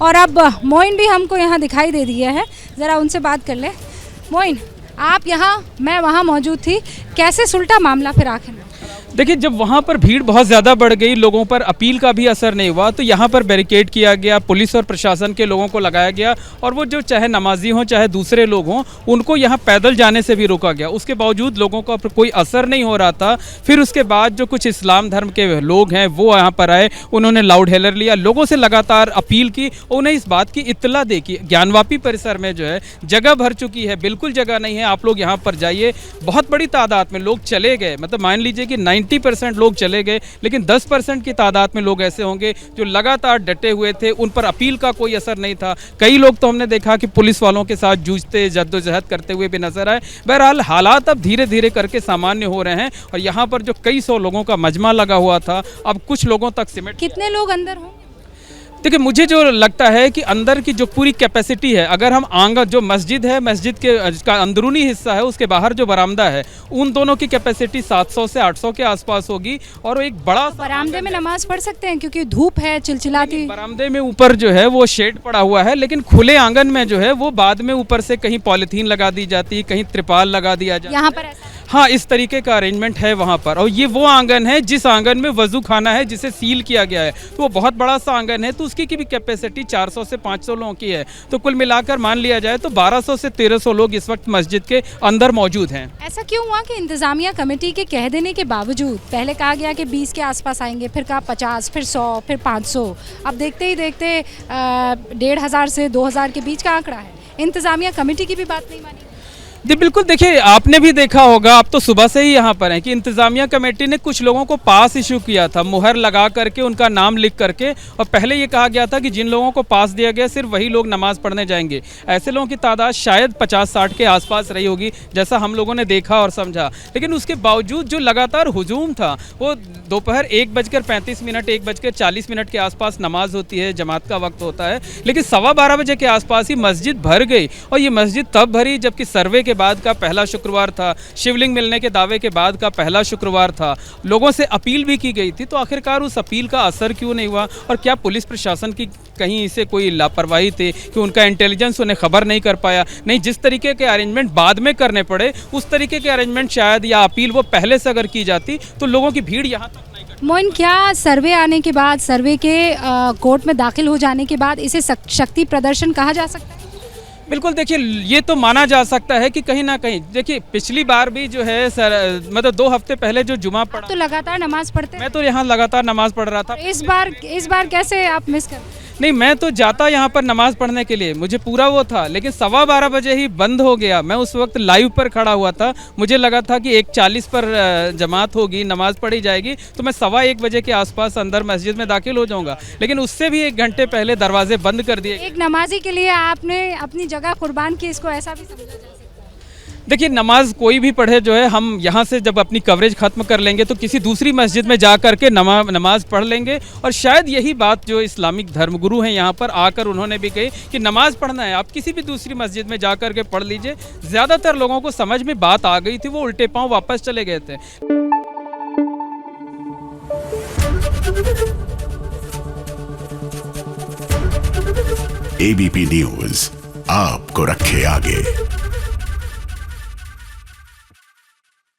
और अब मोइन भी हमको यहाँ दिखाई दे दिया है, ज़रा उनसे बात कर ले। मोइन, आप यहाँ, मैं वहाँ मौजूद थी, कैसे सुलटा मामला फिर आखिर में? देखिए, जब वहाँ पर भीड़ बहुत ज़्यादा बढ़ गई, लोगों पर अपील का भी असर नहीं हुआ, तो यहाँ पर बैरिकेड किया गया, पुलिस और प्रशासन के लोगों को लगाया गया और वो जो चाहे नमाजी हों चाहे दूसरे लोग हों, उनको यहाँ पैदल जाने से भी रोका गया। उसके बावजूद लोगों का कोई असर नहीं हो रहा था। फिर उसके बाद जो कुछ इस्लाम धर्म के लोग हैं वो यहाँ पर आए, उन्होंने लाउड हेलर लिया, लोगों से लगातार अपील की, उन्हें इस बात की इत्तला दी कि ज्ञानवापी परिसर में जो है जगह भर चुकी है, बिल्कुल जगह नहीं है, आप लोग यहाँ पर जाइए। बहुत बड़ी तादाद में लोग चले गए, मतलब मान लीजिए कि 90% लोग चले गए, लेकिन 10% की तादाद में लोग ऐसे होंगे जो लगातार डटे हुए थे, उन पर अपील का कोई असर नहीं था। कई लोग तो हमने देखा कि पुलिस वालों के साथ जूझते जद्दोजहद करते हुए भी नजर आए। बहरहाल हालात अब धीरे धीरे करके सामान्य हो रहे हैं और यहाँ पर जो कई सौ लोगों का मजमा लगा हुआ था, अब कुछ लोगों तक सिमट। कितने लोग अंदर होंगे? देखिए, मुझे जो लगता है कि अंदर की जो पूरी कैपेसिटी है, अगर हम आंगन जो मस्जिद है, मस्जिद के का अंदरूनी हिस्सा है, उसके बाहर जो बरामदा है, उन दोनों की कैपेसिटी 700 से 800 के आसपास होगी। और एक बड़ा बरामदे में नमाज पढ़ सकते हैं क्योंकि धूप है, चिलचिलाती। बरामदे में ऊपर जो है वो शेड पड़ा हुआ है, लेकिन खुले आंगन में जो है वो बाद में ऊपर से कहीं पॉलिथीन लगा दी जाती है, कहीं त्रिपाल लगा दिया जाता है। यहाँ पर ऐसा? हाँ, इस तरीके का अरेंजमेंट है वहाँ पर। और ये वो आंगन है जिस आंगन में वजू खाना है, जिसे सील किया गया है, तो वो बहुत बड़ा सा आंगन है, तो उसकी की भी कैपेसिटी 400 से 500 लोगों की है। तो कुल मिलाकर मान लिया जाए तो 1200 से 1300 लोग इस वक्त मस्जिद के अंदर मौजूद हैं। ऐसा क्यों हुआ कि इंतजामिया कमेटी के कह देने के बावजूद पहले कहा गया कि 20 के आसपास आएंगे, फिर कहा 50, फिर 100, फिर 500, अब देखते ही देखते 1500 से 2000 के बीच का आंकड़ा है। इंतजामिया कमेटी की भी बात नहीं मानी? जी बिल्कुल, देखिए आपने भी देखा होगा, आप तो सुबह से ही यहाँ पर हैं, कि इंतज़ामिया कमेटी ने कुछ लोगों को पास इशू किया था, मुहर लगा करके उनका नाम लिख करके, और पहले ये कहा गया था कि जिन लोगों को पास दिया गया सिर्फ वही लोग नमाज़ पढ़ने जाएंगे। ऐसे लोगों की तादाद शायद 50-60 के आसपास रही होगी, जैसा हम लोगों ने देखा और समझा। लेकिन उसके बावजूद जो लगातार हुजूम था, वो दोपहर 1:35, 1:40 के आसपास नमाज होती है, जमात का वक्त होता है, लेकिन 12:15 बजे के आसपास ही मस्जिद भर गई। और ये मस्जिद तब भरी जबकि सर्वे के बाद का पहला शुक्रवार था, शिवलिंग मिलने के दावे के बाद का पहला शुक्रवार था, लोगों से अपील भी की गई थी। तो आखिरकार उस अपील का असर क्यों नहीं हुआ? और क्या पुलिस प्रशासन की कहीं इसे कोई लापरवाही थी कि उनका इंटेलिजेंस उन्हें खबर नहीं कर पाया? नहीं, जिस तरीके के अरेंजमेंट बाद में करने पड़े, उस तरीके के अरेंजमेंट शायद या अपील वो पहले से अगर की जाती तो लोगों की भीड़ यहाँ तक नहीं करती। मोइन, क्या सर्वे आने के बाद, सर्वे के कोर्ट में दाखिल हो जाने के बाद इसे शक्ति प्रदर्शन कहा जा सकता है? बिल्कुल, देखिए ये तो माना जा सकता है कि कहीं ना कहीं, देखिए पिछली बार भी जो है मतलब 2 हफ्ते पहले जो जुमा पड़ा, तो लगातार नमाज पढ़ते हैं? मैं तो यहाँ लगातार नमाज पढ़ रहा था। इस बार कैसे आप मिस कर? नहीं, मैं तो जाता यहाँ पर नमाज पढ़ने के लिए, मुझे पूरा वो था, लेकिन 12:15 बजे ही बंद हो गया। मैं उस वक्त लाइव पर खड़ा हुआ था, मुझे लगा था कि 1:40 पर जमात होगी, नमाज पढ़ी जाएगी, तो मैं 1:15 बजे के आसपास अंदर मस्जिद में दाखिल हो जाऊंगा। लेकिन उससे भी 1 घंटे पहले दरवाजे बंद कर दिए। एक नमाजी के लिए आपने अपनी जगह कुर्बान की, इसको ऐसा भी समझा जा सकता है? देखिए, नमाज कोई भी पढ़े जो है, हम यहाँ से जब अपनी कवरेज ख़त्म कर लेंगे तो किसी दूसरी मस्जिद में जा कर के नमाज पढ़ लेंगे। और शायद यही बात जो इस्लामिक धर्मगुरु हैं यहाँ पर आकर उन्होंने भी कही कि नमाज पढ़ना है, आप किसी भी दूसरी मस्जिद में जा कर के पढ़ लीजिए। ज़्यादातर लोगों को समझ में बात आ गई थी, वो उल्टे पाँव वापस चले गए थे। ABP न्यूज़ आपको रखे आगे।